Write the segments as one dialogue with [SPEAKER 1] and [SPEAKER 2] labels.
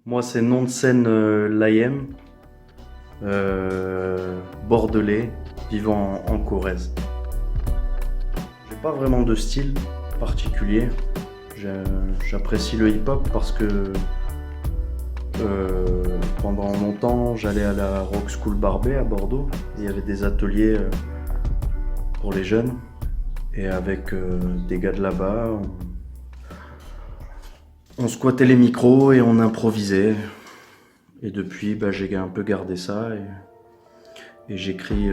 [SPEAKER 1] Moi, c'est nom de scène Layem, bordelais, vivant en Corrèze. J'ai pas vraiment de style particulier. J'apprécie le hip-hop parce que pendant longtemps, j'allais à la Rock School Barbet à Bordeaux. Il y avait des ateliers pour les jeunes. Et avec des gars de là-bas, on squattait les micros et on improvisait. Et depuis, j'ai un peu gardé ça et j'écris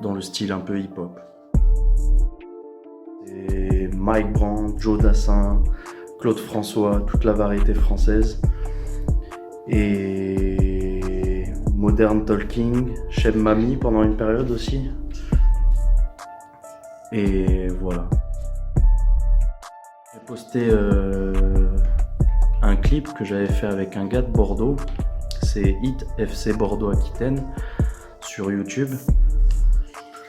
[SPEAKER 1] dans le style un peu hip-hop. Et Mike Brandt, Joe Dassin, Claude François, toute la variété française. Et Modern Talking, Cheb Mami pendant une période aussi. Et voilà. J'ai posté un clip que j'avais fait avec un gars de Bordeaux. C'est Hit FC Bordeaux Aquitaine sur YouTube.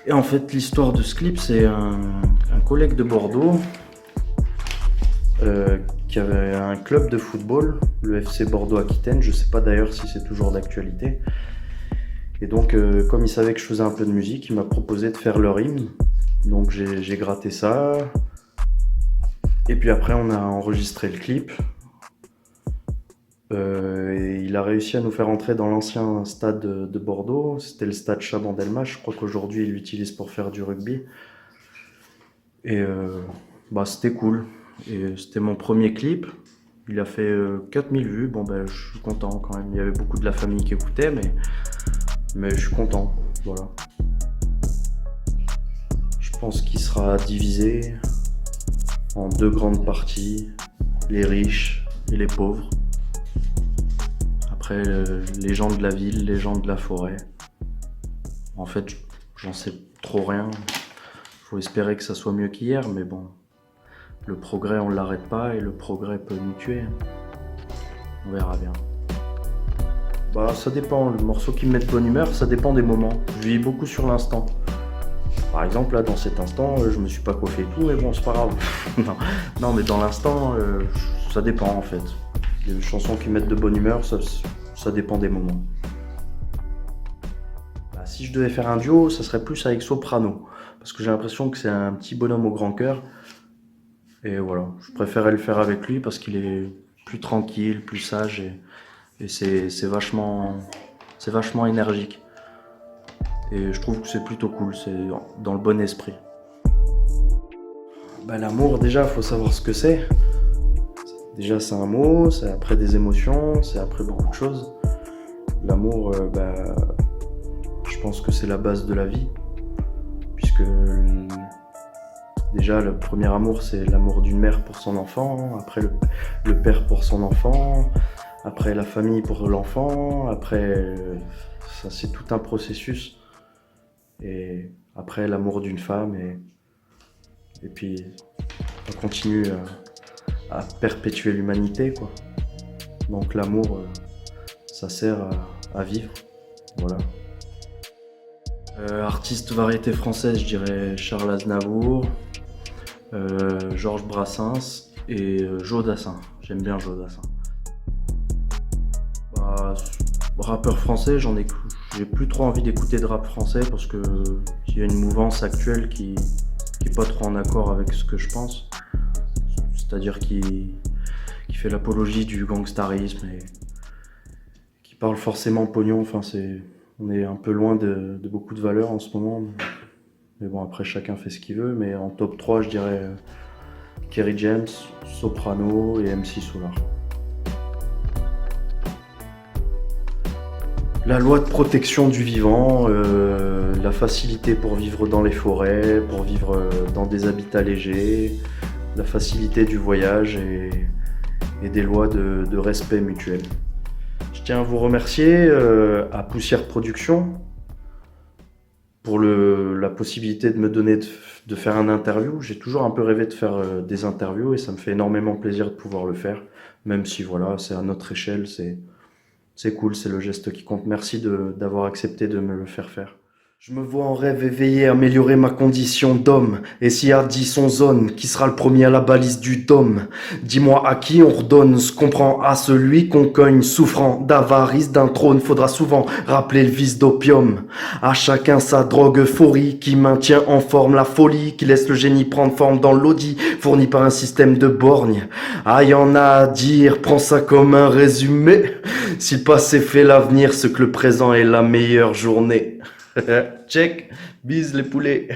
[SPEAKER 1] Et en fait, l'histoire de ce clip, c'est un collègue de Bordeaux qui avait un club de football, le FC Bordeaux Aquitaine. Je sais pas d'ailleurs si c'est toujours d'actualité. Et donc, comme il savait que je faisais un peu de musique, il m'a proposé de faire leur hymne. Donc j'ai gratté ça. Et puis après, on a enregistré le clip. Et il a réussi à nous faire entrer dans l'ancien stade de Bordeaux. C'était le stade Chaban-Delmas. Je crois qu'aujourd'hui, il l'utilise pour faire du rugby. Et c'était cool. Et c'était mon premier clip. Il a fait 4000 vues. Bon, je suis content quand même. Il y avait beaucoup de la famille qui écoutait, mais je suis content. Voilà. Je pense qu'il sera divisé en deux grandes parties, les riches et les pauvres. Après, les gens de la ville, les gens de la forêt. En fait, j'en sais trop rien. Faut espérer que ça soit mieux qu'hier, mais bon, le progrès, on l'arrête pas et le progrès peut nous tuer. On verra bien. Ça dépend. Le morceau qui me met de bonne humeur, ça dépend des moments. Je vis beaucoup sur l'instant. Par exemple, là, dans cet instant, je me suis pas coiffé et tout, mais bon, c'est pas grave. non, mais dans l'instant, ça dépend en fait. Les chansons qui mettent de bonne humeur, ça dépend des moments. Si je devais faire un duo, ça serait plus avec Soprano. Parce que j'ai l'impression que c'est un petit bonhomme au grand cœur. Et voilà, je préférais le faire avec lui parce qu'il est plus tranquille, plus sage et c'est vachement énergique. Et je trouve que c'est plutôt cool, c'est dans le bon esprit. L'amour, déjà, il faut savoir ce que c'est. Déjà, c'est un mot, c'est après des émotions, c'est après beaucoup de choses. L'amour, je pense que c'est la base de la vie. Puisque déjà, le premier amour, c'est l'amour d'une mère pour son enfant, après le père pour son enfant, après la famille pour l'enfant, après, ça c'est tout un processus. Et après, l'amour d'une femme, et puis on continue à perpétuer l'humanité, quoi. Donc l'amour, ça sert à vivre, voilà. Artiste variété française, je dirais Charles Aznavour, Georges Brassens et Joe Dassin. J'aime bien Joe Dassin. Rappeur français, j'ai plus trop envie d'écouter de rap français parce que il y a une mouvance actuelle qui est pas trop en accord avec ce que je pense. C'est-à-dire qui fait l'apologie du gangstarisme et qui parle forcément pognon. Enfin, on est un peu loin de beaucoup de valeurs en ce moment. Mais bon, après, chacun fait ce qu'il veut. Mais en top 3, je dirais Kerry James, Soprano et MC Solar. La loi de protection du vivant, la facilité pour vivre dans les forêts, pour vivre dans des habitats légers, la facilité du voyage et des lois de respect mutuel. Je tiens à vous remercier à Poussière Production pour la possibilité de me donner de faire un interview. J'ai toujours un peu rêvé de faire des interviews et ça me fait énormément plaisir de pouvoir le faire, même si voilà, c'est à notre échelle, c'est cool, c'est le geste qui compte. Merci d'avoir accepté de me le faire faire. Je me vois en rêve éveillé améliorer ma condition d'homme. Et si Hardy son zone, qui sera le premier à la balise du dôme? Dis-moi à qui on redonne ce qu'on prend à celui qu'on cogne, souffrant d'avarice d'un trône. Faudra souvent rappeler le vice d'opium. À chacun sa drogue euphorie qui maintient en forme la folie, qui laisse le génie prendre forme dans l'audit, fourni par un système de borgne. Ah, y en a à dire, prends ça comme un résumé. Si le passé fait l'avenir, ce que le présent est la meilleure journée. Check, bise les poulets.